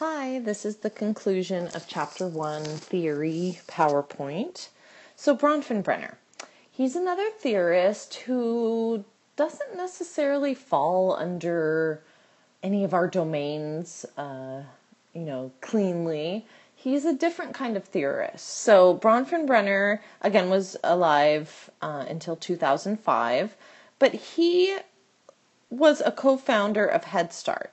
Hi, this is the conclusion of Chapter 1, Theory, PowerPoint. So Bronfenbrenner, he's another theorist who doesn't necessarily fall under any of our domains, cleanly. He's a different kind of theorist. So Bronfenbrenner, again, was alive until 2005, but he was a co-founder of Head Start.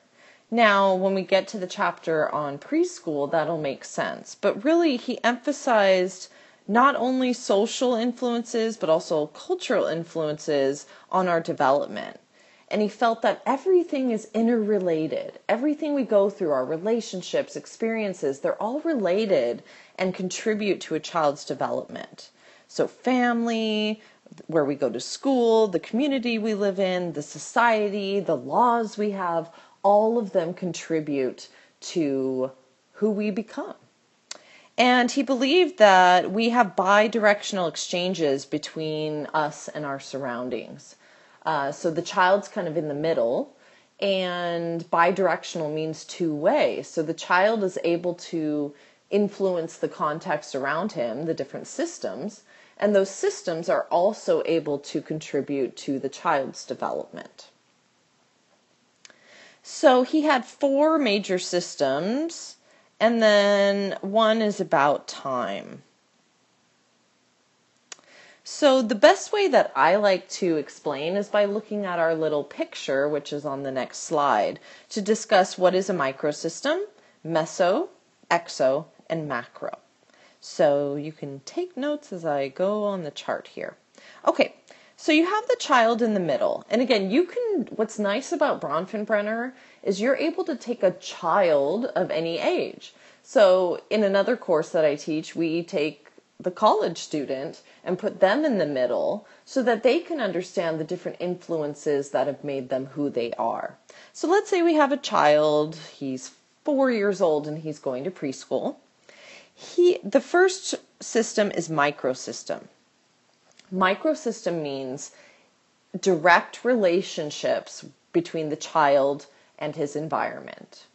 Now, when we get to the chapter on preschool, that'll make sense. But really, he emphasized not only social influences, but also cultural influences on our development. And he felt that everything is interrelated. Everything we go through, our relationships, experiences, they're all related and contribute to a child's development. So family, where we go to school, the community we live in, the society, the laws we have, all of them contribute to who we become. And he believed that we have bi-directional exchanges between us and our surroundings. So the child's kind of in the middle, and bi-directional means two-way. So the child is able to influence the context around him, the different systems, and those systems are also able to contribute to the child's development. So he had 4 major systems, and then one is about time. So the best way that I like to explain is by looking at our little picture, which is on the next slide, to discuss what is a microsystem, meso, exo, and macro. So you can take notes as I go on the chart here. Okay. So you have the child in the middle. And again, what's nice about Bronfenbrenner is you're able to take a child of any age. So in another course that I teach, we take the college student and put them in the middle so that they can understand the different influences that have made them who they are. So let's say we have a child, he's 4 years old and he's going to preschool. The first system is microsystem. Microsystem means direct relationships between the child and his environment.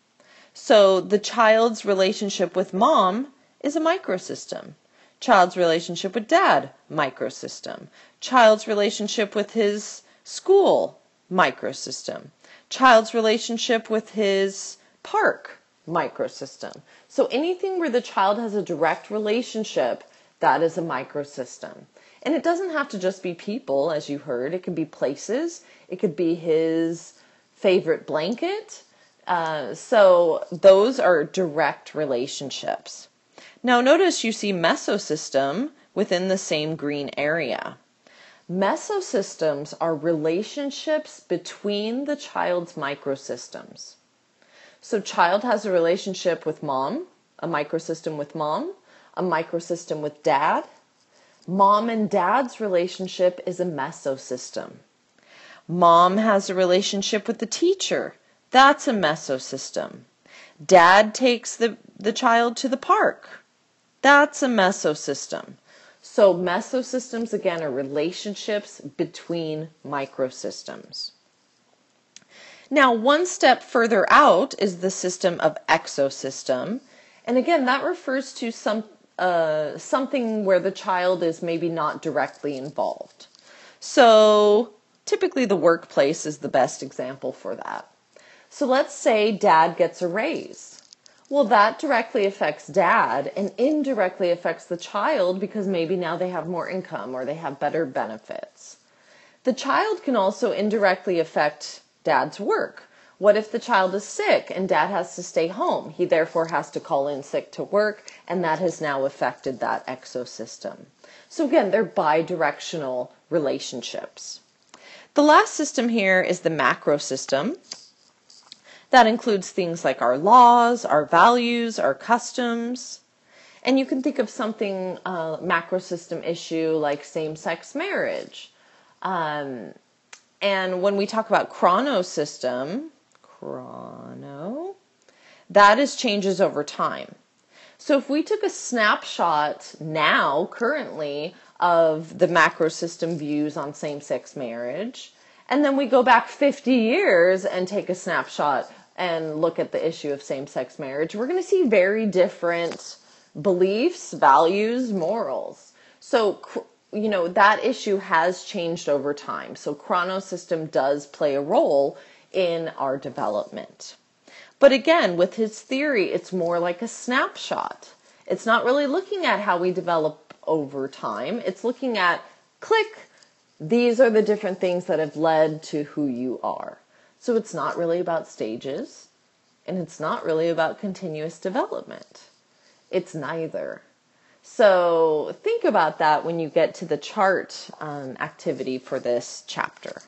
So the child's relationship with mom is a microsystem. Child's relationship with dad, microsystem. Child's relationship with his school, microsystem. Child's relationship with his park, microsystem. So anything where the child has a direct relationship, that is a microsystem. And it doesn't have to just be people, as you heard. It could be places. It could be his favorite blanket. So those are direct relationships. Now notice you see mesosystem within the same green area. Mesosystems are relationships between the child's microsystems. So child has a relationship with mom, a microsystem with mom, a microsystem with dad. Mom and dad's relationship is a mesosystem. Mom has a relationship with the teacher. That's a mesosystem. Dad takes the child to the park. That's a mesosystem. So mesosystems, again, are relationships between microsystems. Now, one step further out is the system of exosystem. And again, that refers to something where the child is maybe not directly involved. So typically the workplace is the best example for that. So let's say dad gets a raise. Well, that directly affects dad and indirectly affects the child because maybe now they have more income or they have better benefits. The child can also indirectly affect dad's work. What if the child is sick and dad has to stay home? He therefore has to call in sick to work, and that has now affected that exosystem. So again, they're bi-directional relationships. The last system here is the macro system. That includes things like our laws, our values, our customs. And you can think of something, macro system issue like same-sex marriage. And when we talk about chronosystem, that is changes over time. So if we took a snapshot now, currently, of the macro system views on same-sex marriage, and then we go back 50 years and take a snapshot and look at the issue of same-sex marriage, we're going to see very different beliefs, values, morals. So, that issue has changed over time. So chronosystem does play a role in our development. But again, with his theory, it's more like a snapshot. It's not really looking at how we develop over time. It's looking at, click, these are the different things that have led to who you are. So it's not really about stages, and it's not really about continuous development. It's neither. So think about that when you get to the chart activity for this chapter.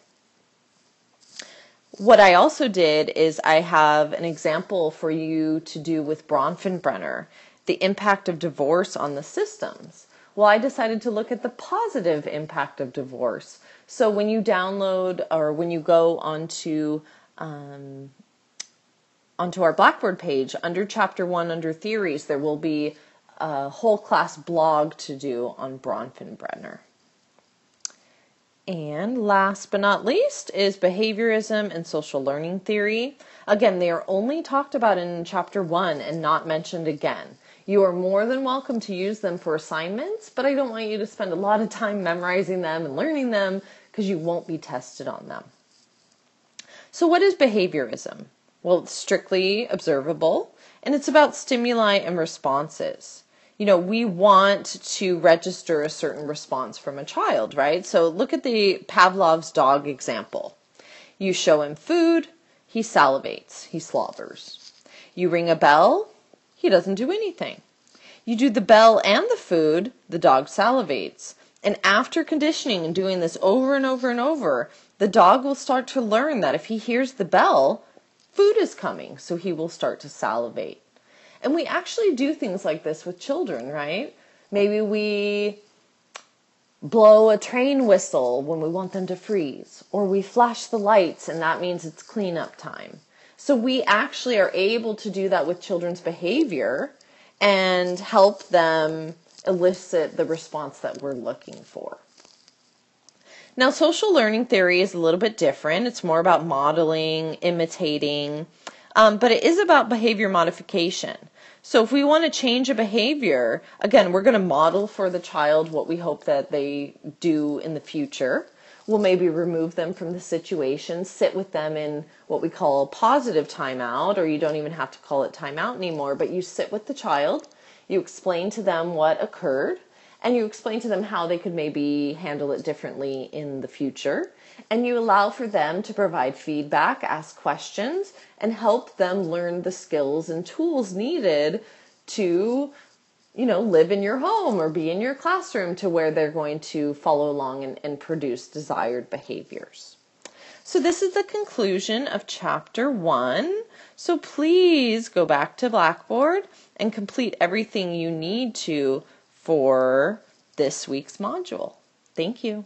What I also did is I have an example for you to do with Bronfenbrenner, the impact of divorce on the systems. Well, I decided to look at the positive impact of divorce. So when you download or when you go onto our Blackboard page, under Chapter 1, under Theories, there will be a whole class blog to do on Bronfenbrenner. And last but not least is behaviorism and social learning theory. Again, they are only talked about in Chapter 1 and not mentioned again. You are more than welcome to use them for assignments, but I don't want you to spend a lot of time memorizing them and learning them because you won't be tested on them. So what is behaviorism? Well, it's strictly observable, and it's about stimuli and responses. We want to register a certain response from a child, right? So look at the Pavlov's dog example. You show him food, he salivates, he slobbers. You ring a bell, he doesn't do anything. You do the bell and the food, the dog salivates. And after conditioning and doing this over and over and over, the dog will start to learn that if he hears the bell, food is coming, so he will start to salivate. And we actually do things like this with children, right? Maybe we blow a train whistle when we want them to freeze, or we flash the lights and that means it's cleanup time. So we actually are able to do that with children's behavior and help them elicit the response that we're looking for. Now, social learning theory is a little bit different. It's more about modeling, imitating, but it is about behavior modification. So if we want to change a behavior, again, we're going to model for the child what we hope that they do in the future. We'll maybe remove them from the situation, sit with them in what we call a positive timeout, or you don't even have to call it timeout anymore, but you sit with the child, you explain to them what occurred, and you explain to them how they could maybe handle it differently in the future. And you allow for them to provide feedback, ask questions, and help them learn the skills and tools needed to, live in your home or be in your classroom to where they're going to follow along and produce desired behaviors. So this is the conclusion of Chapter 1. So please go back to Blackboard and complete everything you need to for this week's module. Thank you.